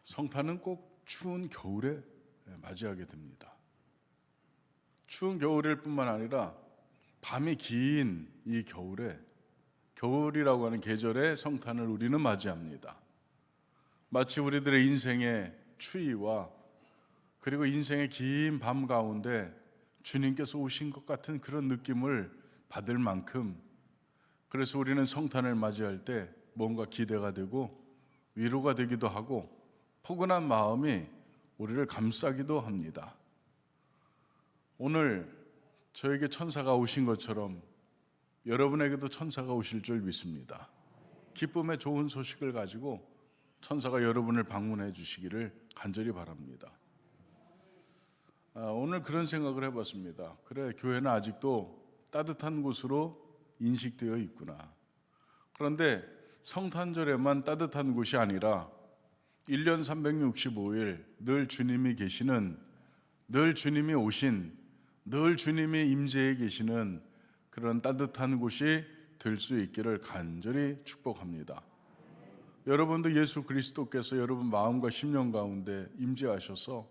성탄은 꼭 추운 겨울에 맞이하게 됩니다. 추운 겨울일 뿐만 아니라 밤이 긴 이 겨울에, 겨울이라고 하는 계절에 성탄을 우리는 맞이합니다. 마치 우리들의 인생의 추위와 그리고 인생의 긴 밤 가운데 주님께서 오신 것 같은 그런 느낌을 받을 만큼, 그래서 우리는 성탄을 맞이할 때 뭔가 기대가 되고 위로가 되기도 하고 포근한 마음이 우리를 감싸기도 합니다. 오늘 저에게 천사가 오신 것처럼 여러분에게도 천사가 오실 줄 믿습니다. 기쁨의 좋은 소식을 가지고 천사가 여러분을 방문해 주시기를 간절히 바랍니다. 오늘 그런 생각을 해봤습니다. 그래, 교회는 아직도 따뜻한 곳으로 인식되어 있구나. 그런데 성탄절에만 따뜻한 곳이 아니라 1년 365일 늘 주님이 계시는, 늘 주님이 오신, 늘 주님이 임재해 계시는 그런 따뜻한 곳이 될 수 있기를 간절히 축복합니다. 여러분도 예수 그리스도께서 여러분 마음과 심령 가운데 임재하셔서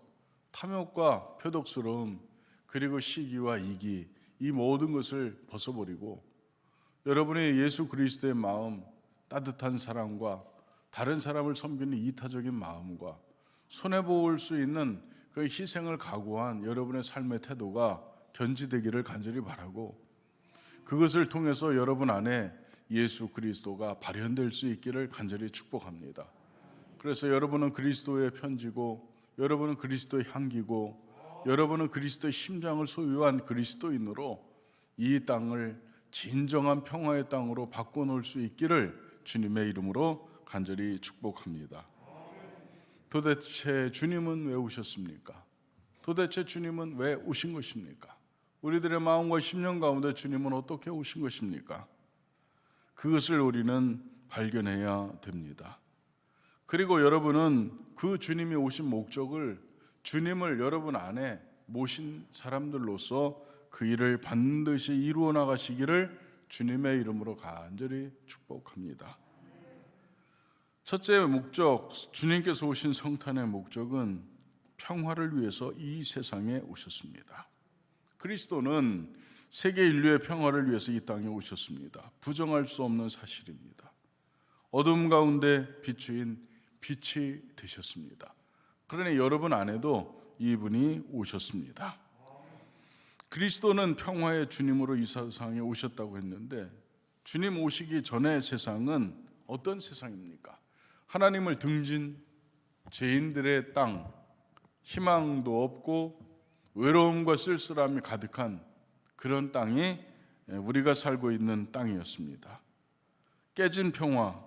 탐욕과 표독스러움 그리고 시기와 이기, 이 모든 것을 벗어버리고 여러분의 예수 그리스도의 마음, 따뜻한 사랑과 다른 사람을 섬기는 이타적인 마음과 손해볼 수 있는 그 희생을 각오한 여러분의 삶의 태도가 견지되기를 간절히 바라고, 그것을 통해서 여러분 안에 예수 그리스도가 발현될 수 있기를 간절히 축복합니다. 그래서 여러분은 그리스도의 편지고, 여러분은 그리스도의 향기고, 여러분은 그리스도의 심장을 소유한 그리스도인으로 이 땅을 진정한 평화의 땅으로 바꿔놓을 수 있기를 주님의 이름으로 간절히 축복합니다. 도대체 주님은 왜 오셨습니까? 도대체 주님은 왜 오신 것입니까? 우리들의 마음과 심령 가운데 주님은 어떻게 오신 것입니까? 그것을 우리는 발견해야 됩니다. 그리고 여러분은 그 주님이 오신 목적을, 주님을 여러분 안에 모신 사람들로서 그 일을 반드시 이루어 나가시기를 주님의 이름으로 간절히 축복합니다. 첫째 목적, 주님께서 오신 성탄의 목적은 평화를 위해서 이 세상에 오셨습니다. 그리스도는 세계 인류의 평화를 위해서 이 땅에 오셨습니다. 부정할 수 없는 사실입니다. 어둠 가운데 비추인 빛이 되셨습니다. 그러니 여러분 안에도 이분이 오셨습니다. 그리스도는 평화의 주님으로 이 세상에 오셨다고 했는데, 주님 오시기 전의 세상은 어떤 세상입니까? 하나님을 등진 죄인들의 땅, 희망도 없고 외로움과 쓸쓸함이 가득한 그런 땅이 우리가 살고 있는 땅이었습니다. 깨진 평화,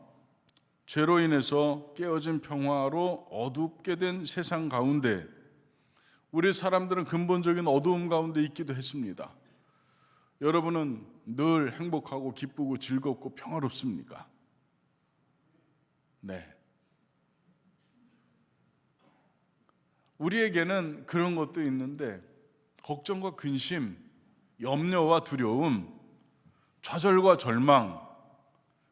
죄로 인해서 깨어진 평화로 어둡게 된 세상 가운데 우리 사람들은 근본적인 어두움 가운데 있기도 했습니다. 여러분은 늘 행복하고 기쁘고 즐겁고 평화롭습니까? 네. 우리에게는 그런 것도 있는데, 걱정과 근심, 염려와 두려움, 좌절과 절망,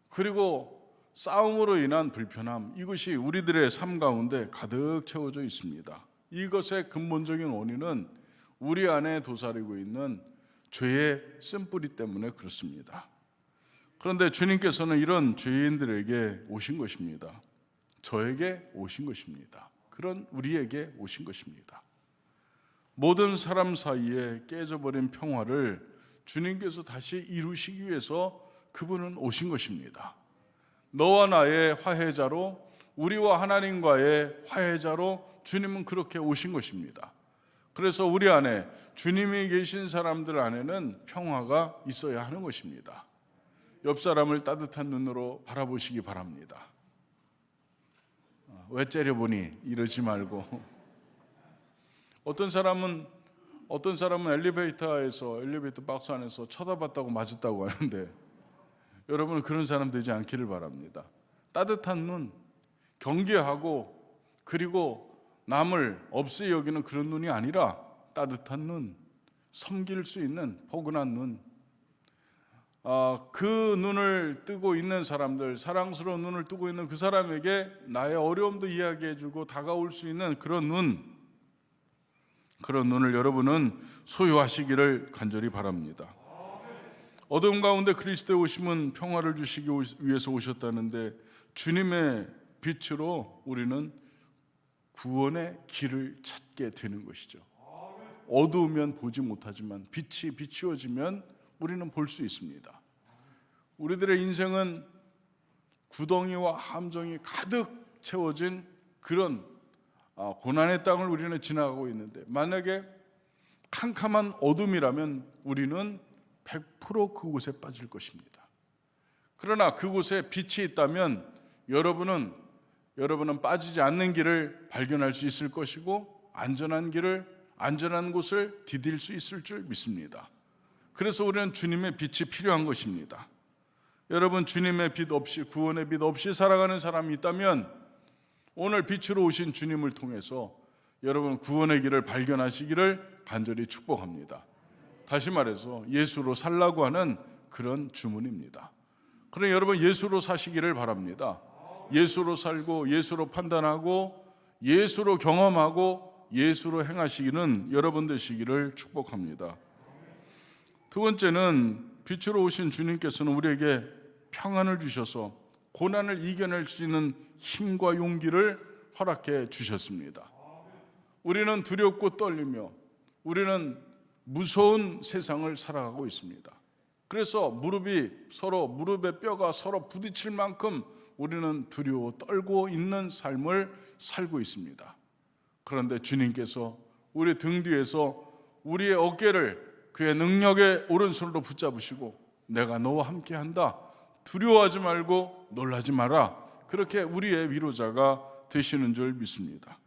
그리고 싸움으로 인한 불편함, 이것이 우리들의 삶 가운데 가득 채워져 있습니다. 이것의 근본적인 원인은 우리 안에 도사리고 있는 죄의 쓴뿌리 때문에 그렇습니다. 그런데 주님께서는 이런 죄인들에게 오신 것입니다. 저에게 오신 것입니다. 그런 우리에게 오신 것입니다. 모든 사람 사이에 깨져버린 평화를 주님께서 다시 이루시기 위해서 그분은 오신 것입니다. 너와 나의 화해자로, 우리와 하나님과의 화해자로 주님은 그렇게 오신 것입니다. 그래서 우리 안에 주님이 계신 사람들 안에는 평화가 있어야 하는 것입니다. 옆 사람을 따뜻한 눈으로 바라보시기 바랍니다. 왜 째려보니 이러지 말고, 어떤 사람은 엘리베이터 박스 안에서 쳐다봤다고 맞았다고 하는데, 여러분은 그런 사람 되지 않기를 바랍니다. 따뜻한 눈, 경계하고 그리고 남을 없이 여기는 그런 눈이 아니라 따뜻한 눈, 섬길 수 있는 포근한 눈, 그 눈을 뜨고 있는 사람들, 사랑스러운 눈을 뜨고 있는 그 사람에게 나의 어려움도 이야기해주고 다가올 수 있는 그런 눈을 여러분은 소유하시기를 간절히 바랍니다. 어두움 가운데 그리스도의 오심은 평화를 주시기 위해서 오셨다는데, 주님의 빛으로 우리는 구원의 길을 찾게 되는 것이죠. 어두우면 보지 못하지만 빛이 비추어지면 우리는 볼 수 있습니다. 우리들의 인생은 구덩이와 함정이 가득 채워진 그런 고난의 땅을 우리는 지나가고 있는데, 만약에 캄캄한 어둠이라면 우리는 100% 그곳에 빠질 것입니다. 그러나 그곳에 빛이 있다면 여러분은 빠지지 않는 길을 발견할 수 있을 것이고, 안전한 곳을 디딜 수 있을 줄 믿습니다. 그래서 우리는 주님의 빛이 필요한 것입니다. 여러분, 주님의 빛 없이, 구원의 빛 없이 살아가는 사람이 있다면 오늘 빛으로 오신 주님을 통해서 여러분 구원의 길을 발견하시기를 간절히 축복합니다. 다시 말해서 예수로 살라고 하는 그런 주문입니다. 그러니 여러분 예수로 사시기를 바랍니다. 예수로 살고, 예수로 판단하고, 예수로 경험하고, 예수로 행하시기는 여러분 되시기를 축복합니다. 두 번째는, 빛으로 오신 주님께서는 우리에게 평안을 주셔서 고난을 이겨낼 수 있는 힘과 용기를 허락해 주셨습니다. 우리는 두렵고 떨리며 우리는 무서운 세상을 살아가고 있습니다. 그래서 무릎의 뼈가 서로 부딪힐 만큼 우리는 두려워 떨고 있는 삶을 살고 있습니다. 그런데 주님께서 우리 등 뒤에서 우리의 어깨를 그의 능력의 오른손으로 붙잡으시고, 내가 너와 함께한다, 두려워하지 말고 놀라지 마라, 그렇게 우리의 위로자가 되시는 줄 믿습니다.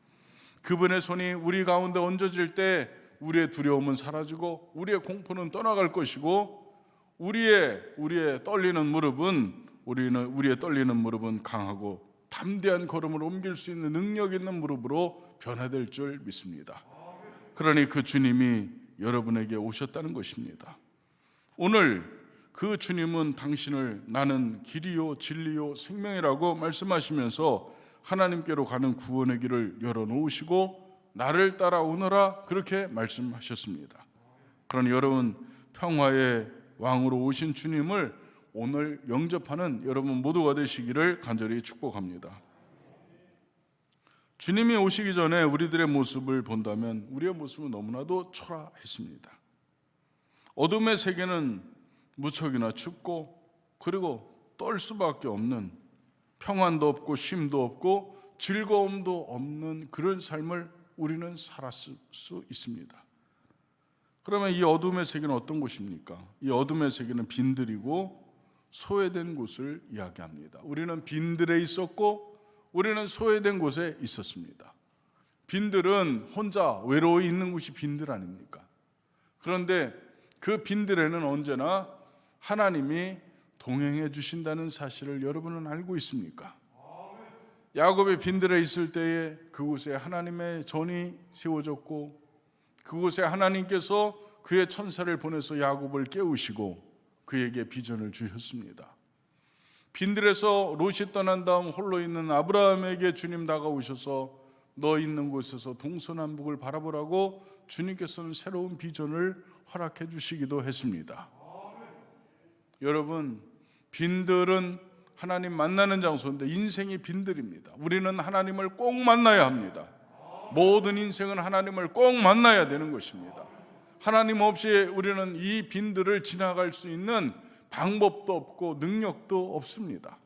그분의 손이 우리 가운데 얹어질 때 우리의 두려움은 사라지고 우리의 공포는 떠나갈 것이고, 우리의 떨리는 무릎은 강하고 담대한 걸음을 옮길 수 있는 능력 있는 무릎으로 변화될 줄 믿습니다. 그러니 그 주님이 여러분에게 오셨다는 것입니다. 오늘 그 주님은 당신을 나는 길이요 진리요 생명이라고 말씀하시면서 하나님께로 가는 구원의 길을 열어놓으시고 나를 따라오너라, 그렇게 말씀하셨습니다. 그러니 여러분, 평화의 왕으로 오신 주님을 오늘 영접하는 여러분 모두가 되시기를 간절히 축복합니다. 주님이 오시기 전에 우리들의 모습을 본다면 우리의 모습은 너무나도 초라했습니다. 어둠의 세계는 무척이나 춥고, 그리고 떨 수밖에 없는, 평안도 없고 쉼도 없고 즐거움도 없는 그런 삶을 우리는 살았을 수 있습니다. 그러면 이 어둠의 세계는 어떤 곳입니까? 이 어둠의 세계는 빈들이고 소외된 곳을 이야기합니다. 우리는 빈들에 있었고 우리는 소외된 곳에 있었습니다. 빈들은 혼자 외로이 있는 곳이 빈들 아닙니까? 그런데 그 빈들에는 언제나 하나님이 동행해 주신다는 사실을 여러분은 알고 있습니까? 야곱의 빈들에 있을 때에 그곳에 하나님의 전이 세워졌고, 그곳에 하나님께서 그의 천사를 보내서 야곱을 깨우시고 그에게 비전을 주셨습니다. 빈들에서 롯이 떠난 다음 홀로 있는 아브라함에게 주님 다가오셔서 너 있는 곳에서 동서남북을 바라보라고 주님께서는 새로운 비전을 허락해 주시기도 했습니다. 여러분, 빈들은 하나님 만나는 장소인데 인생이 빈들입니다. 우리는 하나님을 꼭 만나야 합니다. 모든 인생은 하나님을 꼭 만나야 되는 것입니다. 하나님 없이 우리는 이 빈들을 지나갈 수 있는 방법도 없고 능력도 없습니다.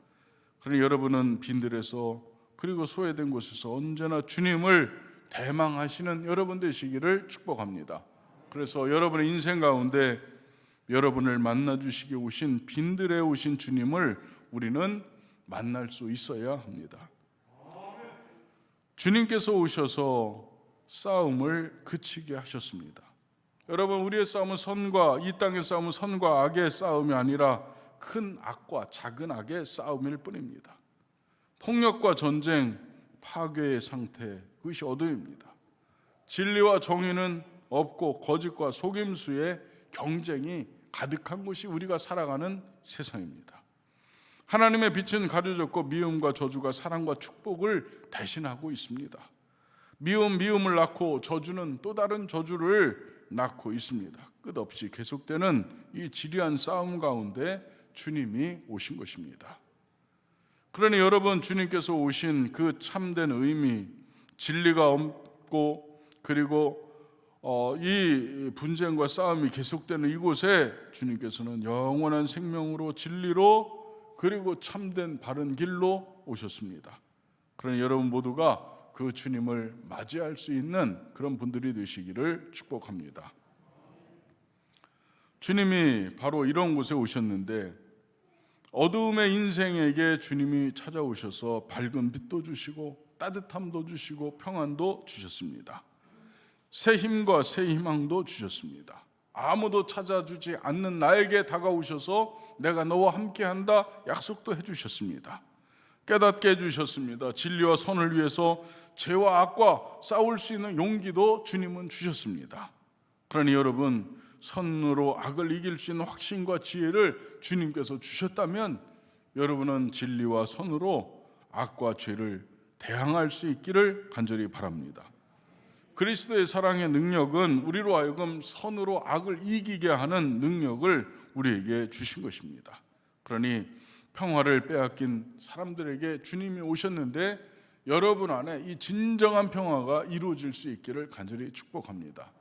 그러니 여러분은 빈들에서, 그리고 소외된 곳에서 언제나 주님을 대망하시는 여러분 되시기를 축복합니다. 그래서 여러분의 인생 가운데 여러분을 만나주시기 오신, 빈들에 오신 주님을 우리는 만날 수 있어야 합니다. 주님께서 오셔서 싸움을 그치게 하셨습니다. 여러분, 우리의 싸움은 이 땅의 싸움은 선과 악의 싸움이 아니라 큰 악과 작은 악의 싸움일 뿐입니다. 폭력과 전쟁, 파괴의 상태, 그것이 어둠입니다. 진리와 정의는 없고 거짓과 속임수의 경쟁이 가득한 곳이 우리가 살아가는 세상입니다. 하나님의 빛은 가려졌고 미움과 저주가 사랑과 축복을 대신하고 있습니다. 미움을 낳고 저주는 또 다른 저주를 낳고 있습니다. 끝없이 계속되는 이 지리한 싸움 가운데 주님이 오신 것입니다. 그러니 여러분, 주님께서 오신 그 참된 의미, 진리가 없고 그리고 이 분쟁과 싸움이 계속되는 이곳에 주님께서는 영원한 생명으로 진리로 그리고 참된 바른 길로 오셨습니다. 그러니 여러분 모두가 그 주님을 맞이할 수 있는 그런 분들이 되시기를 축복합니다. 주님이 바로 이런 곳에 오셨는데 어두움의 인생에게 주님이 찾아오셔서 밝은 빛도 주시고 따뜻함도 주시고 평안도 주셨습니다. 새 힘과 새 희망도 주셨습니다. 아무도 찾아주지 않는 나에게 다가오셔서 내가 너와 함께한다 약속도 해주셨습니다. 깨닫게 해주셨습니다. 진리와 선을 위해서 죄와 악과 싸울 수 있는 용기도 주님은 주셨습니다. 그러니 여러분, 선으로 악을 이길 수 있는 확신과 지혜를 주님께서 주셨다면 여러분은 진리와 선으로 악과 죄를 대항할 수 있기를 간절히 바랍니다. 그리스도의 사랑의 능력은 우리로 하여금 선으로 악을 이기게 하는 능력을 우리에게 주신 것입니다. 그러니 평화를 빼앗긴 사람들에게 주님이 오셨는데 여러분 안에 이 진정한 평화가 이루어질 수 있기를 간절히 축복합니다.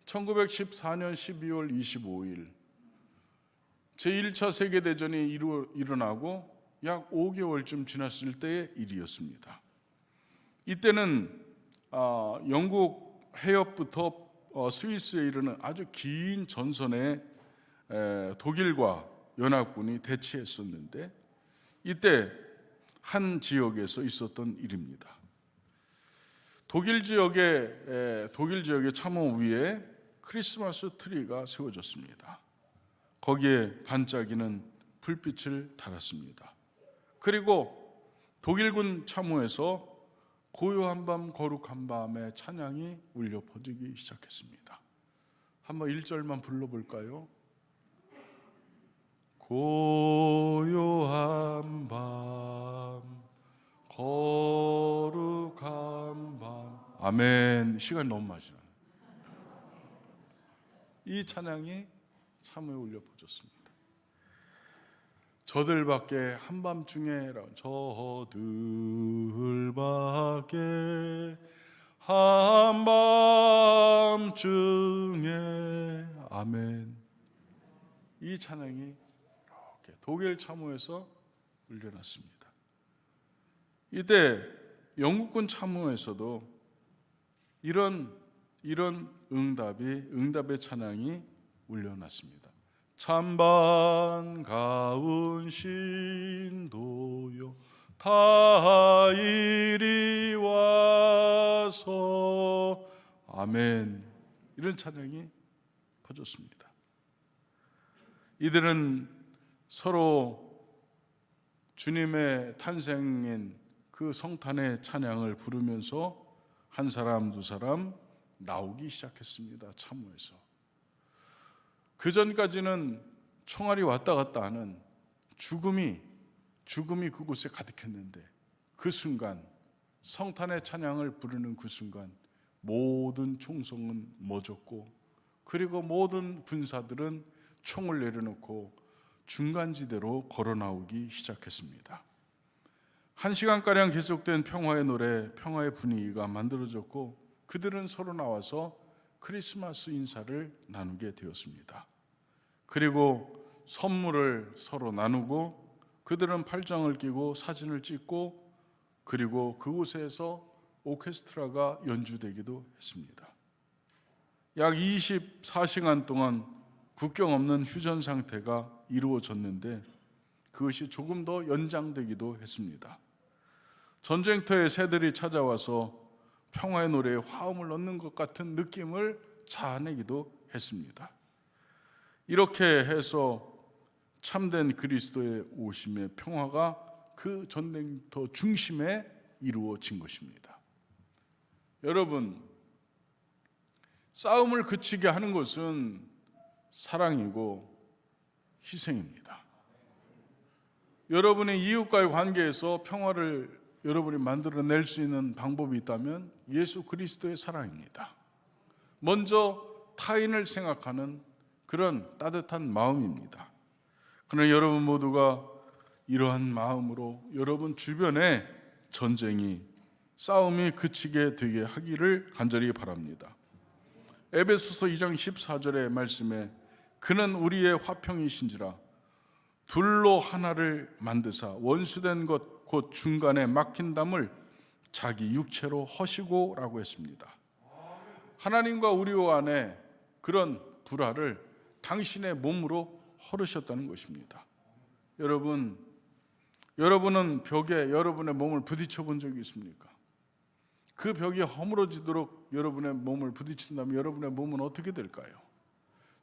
1914년 12월 25일 제1차 세계대전이 일어나고 약 5개월쯤 지났을 때의 일이었습니다. 이때는 영국 해협부터 스위스에 이르는 아주 긴 전선에 독일과 연합군이 대치했었는데 이때 한 지역에서 있었던 일입니다. 독일 지역의 참호 위에 크리스마스 트리가 세워졌습니다. 거기에 반짝이는 불빛을 달았습니다. 그리고 독일군 참호에서 고요한 밤 거룩한 밤의 찬양이 울려 퍼지기 시작했습니다. 한번 1절만 불러볼까요? 고요한 밤 거룩한 밤. 아멘. 시간이 너무 많이 지나요. 이 찬양이 참호에 울려 퍼졌습니다. 저들밖에 한밤중에 저들밖에 한밤중에 아멘. 이 찬양이 이렇게 독일 참호에서 울려났습니다. 이때 영국군 참호에서도 이런 응답의 찬양이 울려났습니다. 찬 가운 신도여 다 이리 와서 아멘. 이런 찬양이 퍼졌습니다. 이들은 서로 주님의 탄생인 그 성탄의 찬양을 부르면서 한 사람 두 사람 나오기 시작했습니다. 참호에서. 그 전까지는 총알이 왔다 갔다 하는 죽음이 그곳에 가득했는데 그 순간 성탄의 찬양을 부르는 그 순간 모든 총성은 멎었고 그리고 모든 군사들은 총을 내려놓고 중간지대로 걸어 나오기 시작했습니다. 1시간가량 계속된 평화의 노래, 평화의 분위기가 만들어졌고 그들은 서로 나와서 크리스마스 인사를 나누게 되었습니다. 그리고 선물을 서로 나누고 그들은 팔짱을 끼고 사진을 찍고 그리고 그곳에서 오케스트라가 연주되기도 했습니다. 약 24시간 동안 국경 없는 휴전 상태가 이루어졌는데 그것이 조금 더 연장되기도 했습니다. 전쟁터의 새들이 찾아와서 평화의 노래에 화음을 넣는 것 같은 느낌을 자아내기도 했습니다. 이렇게 해서 참된 그리스도의 오심의 평화가 그 전쟁터 중심에 이루어진 것입니다. 여러분, 싸움을 그치게 하는 것은 사랑이고 희생입니다. 여러분의 이웃과의 관계에서 평화를 여러분이 만들어낼 수 있는 방법이 있다면 예수 그리스도의 사랑입니다. 먼저 타인을 생각하는 그런 따뜻한 마음입니다. 그러나 여러분 모두가 이러한 마음으로 여러분 주변에 전쟁이, 싸움이 그치게 되게 하기를 간절히 바랍니다. 에베소서 2장 14절의 말씀에 그는 우리의 화평이신지라 둘로 하나를 만드사 원수된 것 곧 중간에 막힌 담을 자기 육체로 허시고 라고 했습니다. 하나님과 우리 안에 그런 불화를 당신의 몸으로 헐으셨다는 것입니다. 여러분은 벽에 여러분의 몸을 부딪혀 본 적이 있습니까? 그 벽이 허물어지도록 여러분의 몸을 부딪힌다면 여러분의 몸은 어떻게 될까요?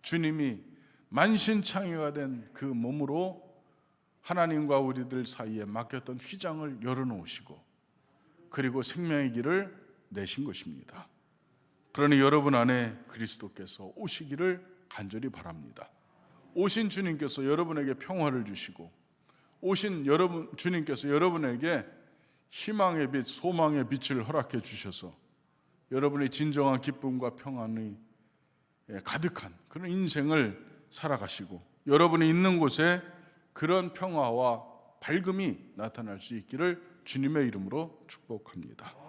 주님이 만신창이가 된 그 몸으로 하나님과 우리들 사이에 막혔던 휘장을 열어놓으시고 그리고 생명의 길을 내신 것입니다. 그러니 여러분 안에 그리스도께서 오시기를 간절히 바랍니다. 오신 주님께서 여러분에게 평화를 주시고 오신 주님께서 여러분에게 희망의 빛, 소망의 빛을 허락해 주셔서 여러분의 진정한 기쁨과 평안이 가득한 그런 인생을 살아가시고 여러분이 있는 곳에 그런 평화와 밝음이 나타날 수 있기를 주님의 이름으로 축복합니다.